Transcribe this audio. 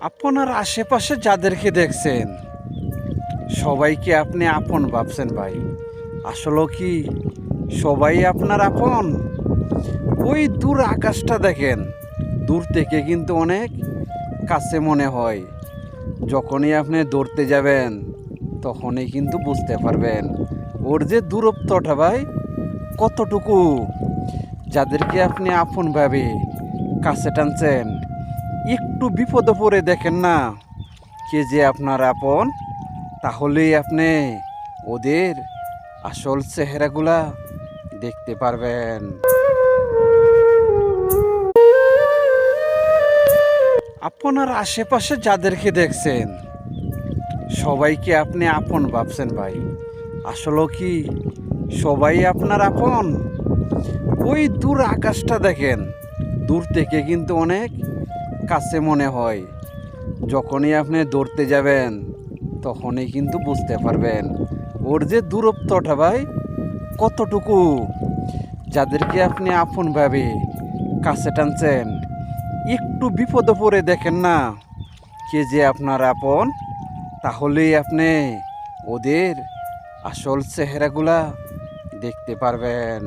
আপনার আশেপাশে যাদেরকে দেখছেন সবাইকে আপনি আপন ভাবছেন ভাই? আসলে কি সবাই আপনার আপন? ওই দূর আকাশটা দেখেন, দূর থেকে কিন্তু অনেক কাছে মনে হয়। যখনই আপনি দৌড়তে যাবেন তখনই কিন্তু বুঝতে পারবেন ওর যে দূরত্বটা ভাই কতটুকু। যাদেরকে আপনি আপন ভাবে কাছে টানছেন, একটু বিপদে পড়ে দেখেন না কে যে আপনার আপন, তাহলেই আপনি ওদের আসল চেহারাগুলা দেখতে পারবেন। আপনার আশেপাশে যাদেরকে দেখছেন সবাইকে আপনি আপন ভাবছেন ভাই? আসলে কি সবাই আপনার আপন? ওই দূর আকাশটা দেখেন, দূর থেকে কিন্তু অনেক কাছে মনে হয়। যখনই আপনি দৌড়তে যাবেন তখনই কিন্তু বুঝতে পারবেন ওর যে দূরত্বটা ভাই কতটুকু। যাদেরকে আপনি আপন ভাবে কাছে টানছেন, একটু বিপদে পড়ে দেখেন না কে যে আপনার আপন, তাহলেই আপনি ওদের আসল চেহারাগুলা দেখতে পারবেন।